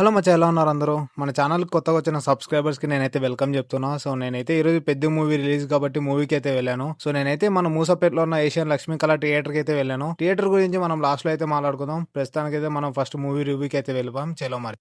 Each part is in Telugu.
హలో మచ్చా, ఎలా ఉన్నారు అందరూ? మన ఛానల్‌కి కొత్తగా వచ్చిన సబ్స్క్రైబర్స్‌కి నేనైతే వెల్కమ్ చెప్తున్నా. సో, నేనైతే ఈరోజు పెద్ద మూవీ రిలీజ్ కాబట్టి మూవీకైతే వెళ్ళాను. సో, నేనైతే మన మూసాపేటలో ఉన్న ఏషియన్ లక్ష్మీ కళా థియేటర్‌కైతే వెళ్ళాను. థియేటర్ గురించి మనం లాస్ట్‌లో అయితే మాట్లాడుకుందాం. ప్రస్తుతానికైతే మనం ఫస్ట్ మూవీ రివ్యూకైతే వెళ్ళిపోదాం. చలో మరి.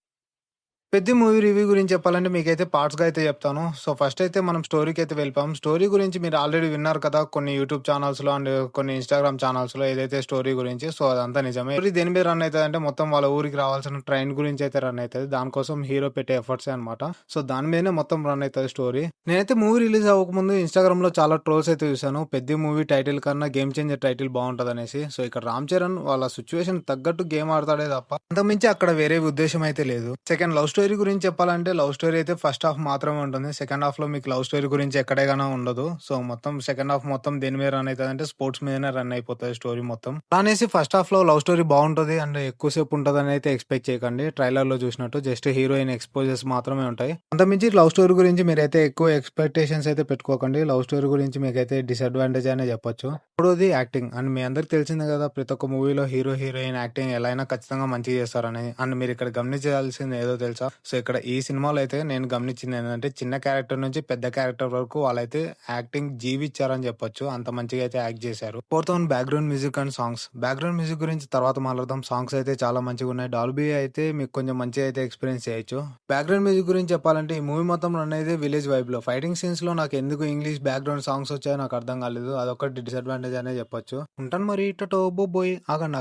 'పెద్ది' మూవీ రివ్యూ గురించి చెప్పాలంటే మీకైతే పార్ట్స్‌గా అయితే చెప్తాను. సో, ఫస్ట్ అయితే మనం స్టోరీకైతే వెళ్ళిపోదాం. స్టోరీ గురించి మీరు ఆల్రెడీ విన్నారు కదా! కొన్ని యూట్యూబ్ ఛానల్స్‌లో అండ్ కొన్ని ఇన్‌స్టాగ్రామ్ ఛానల్స్‌లో ఏదైతే స్టోరీ గురించి. సో, అదంతా నిజమే. స్టోరీ దేని మీద రన్ అయితదంటే మొత్తం వాళ్ళ ఊరికి రావాల్సిన ట్రైన్ గురించి అయితే రన్ అయితది. దానికోసం హీరో పెట్టే ఎఫర్ట్సే అనమాట. సో, దాని మీదనే మొత్తం రన్ అయితది స్టోరీ. నేనైతే మూవీ రిలీజ్ అవ్వకముందు ఇన్‌స్టాగ్రామ్‌లో చాలా ట్రోల్స్ అయితే చూసాను. 'పెద్ది' మూవీ టైటిల్ కన్నా 'గేమ్ చేంజర్' టైటిల్ బావుంటదనేసి. సో, ఇక్కడ రామ్ చరణ్ వాళ్ళ సిట్యుయేషన్ తగ్గట్టు గేమ్ ఆడతాడే తప్ప అంతకుమించి అక్కడ వేరే ఉద్దేశ్యం అయితే లేదు. సెకండ్ లవ్ స్టోరీ గురించి చెప్పాలంటే లవ్ స్టోరీ అయితే ఫస్ట్ హాఫ్ మాత్రమే ఉంటుంది. సెకండ్ హాఫ్‌లో మీకు లవ్ స్టోరీ గురించి ఎక్కడే గాని ఉండదు. సో, మొత్తం సెకండ్ హాఫ్ మొత్తం దేని మీద రన్ అయితదంటే స్పోర్ట్స్ మీదనే రన్ అయిపోతది స్టోరీ మొత్తం. అలా అనేసి ఫస్ట్ హాఫ్‌లో లవ్ స్టోరీ బావుంటది అండ్ ఎక్కువసేపు ఉంటదని అయితే ఎక్స్‌పెక్ట్ చేయకండి. ట్రైలర్‌లో చూసినట్టు జస్ట్ హీరోయిన్ ఎక్స్‌పోజర్స్ మాత్రమే ఉంటాయి. అంతకుమించి లవ్ స్టోరీ గురించి మీరైతే ఎక్కువ ఎక్స్‌పెక్టేషన్స్ అయితే పెట్టుకోకండి. లవ్ స్టోరీ గురించి మీకైతే డిసడ్వాంటేజ్ అనే చెప్పొచ్చు. మూడోది యాక్టింగ్. అండ్ మీ అందరికి తెలిసిందే కదా! ప్రతి ఒక్క మూవీలో హీరో, హీరోయిన్ యాక్టింగ్ ఎలా అయినా ఖచ్చితంగా మంచిగా చేస్తారని. అండ్ మీరిక్కడ గమనించాల్సింది ఏదో తెలుసా? సో, ఇక్కడ ఈ సినిమాలో అయితే నేను గమనించింది ఏంటంటే చిన్న క్యారెక్టర్ నుంచి పెద్ద క్యారెక్టర్ వరకు వాళ్ళైతే యాక్టింగ్ జీవిచ్చారని చెప్పొచ్చు. అంత మంచిగా అయితే యాక్ట్ చేశారు. Fourth one background music and songs. Background music గురించి తర్వాత మాట్లాడదాం. సాంగ్స్ అయితే చాలా మంచిగున్నాయి. డాల్బీ అయితే మీకు కొంచెం మంచిగా అయితే ఎక్స్‌పీరియన్స్ చేయొచ్చు. బ్యాక్‌గ్రౌండ్ మ్యూజిక్ గురించి చెప్పాలంటే ఈ మూవీ మొత్తం రన్ అయ్యేది విలేజ్ వైబ్‌లో. ఫైటింగ్ సీన్స్‌లో నాకు ఎందుకు ఇంగ్లీష్ బ్యాక్‌గ్రౌండ్ సాంగ్స్ వచ్చాయో నాకు అర్థం కాలేదు. అదొకటి డిసడ్వాంటేజ్ అనే చెప్పొచ్చు. ఉంటాను మరి టటో బోబోయ్. ఆగండి.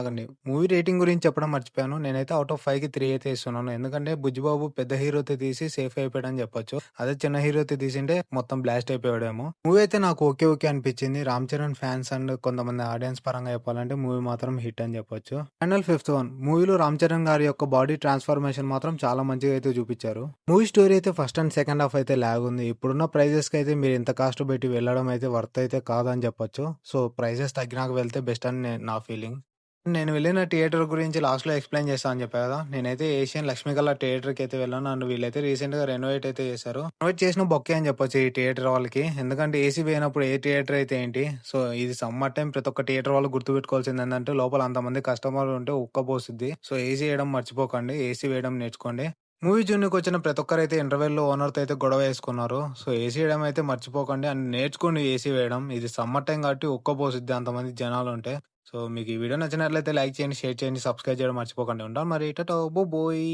మూవీ రేటింగ్ గురించి చెప్పడం మర్చిపోయాను. నేనైతే ఔట్ ఆఫ్ 5కి 3 అయితే ఇస్తున్నాను. ఎందుకంటే బుజ్జిబాబు పెద్ద హీరోతో తీసి సేఫ్ అయిపోయాడని చెప్పొచ్చు. అదే చిన్న హీరోతో తీసింటే మొత్తం బ్లాస్ట్ అయిపోయాడేమో. మూవీ అయితే నాకు ఓకే అనిపించింది. రామ్ చరణ్ ఫ్యాన్స్ అండ్ కొంతమంది ఆడియన్స్ పరంగా చెప్పాలంటే మూవీ మాత్రం హిట్ అని చెప్పొచ్చు. Final fifth one. మూవీలో రామ్ చరణ్ గారి యొక్క బాడీ ట్రాన్స్ఫర్మేషన్ మాత్రం చాలా మంచిగా అయితే చూపించారు. మూవీ స్టోరీ అయితే ఫస్ట్ అండ్ సెకండ్ హాఫ్ అయితే లాగ్ ఉంది. ఇప్పుడున్న ప్రైజెస్ కి అయితే మీరు ఇంత కాస్ట్ పెట్టి వెళ్ళడం అయితే వర్త్ అయితే కాదని చెప్పొచ్చు. సో, ప్రైజెస్ తగ్గినాక వెళ్తే బెస్ట్ అని నా ఫీలింగ్. నేను వెళ్ళిన థియేటర్ గురించి లాస్ట్‌లో ఎక్స్‌ప్లెయిన్ చేస్తా అని చెప్పా కదా! నేనైతే ఏషియన్ లక్ష్మీ కళా థియేటర్‌కి అయితే వెళ్ళాను. అండ్ వీళ్ళైతే రీసెంట్‌గా రెనోవేట్ అయితే చేశారు. రెనోవేట్ చేసిన బొక్కే అని చెప్పొచ్చు ఈ థియేటర్ వాళ్ళకి. ఎందుకంటే ఏసీ వేయనప్పుడు ఏ థియేటర్ అయితే ఏంటి? సో, ఇది సమ్మర్ టైమ్ ప్రతి ఒక్క థియేటర్ వాళ్ళు గుర్తుపెట్టుకోవాల్సింది ఏందంటే లోపల అంతమంది కస్టమర్లు ఉంటే ఉక్కపోసిద్ది. సో, ఏసీ వేయడం మర్చిపోకండి. ఏసీ వేయడం నేర్చుకోండి. మూవీ చూడనీకొచ్చిన ప్రతి ఒక్కరైతే ఇంటర్వెల్‌లో ఓనర్‌తో అయితే గొడవ చేసుకున్నారు. సో, ఏసీ వేయడం అయితే మర్చిపోకండి అండ్ నేర్చుకోండి ఏసీ వేయడం. ఇది సమ్మర్ టైమ్ కాబట్టి ఉక్కపోసిద్ది అంతమంది జనాలుంటే. సో, మీకు ఈ వీడియో నచ్చినట్లయితే లైక్ చేయండి, షేర్ చేయండి, సబ్స్క్రైబ్ చేయడం మర్చిపోకండి. ఉంటాను మరి. టాటా! బోబోయ్.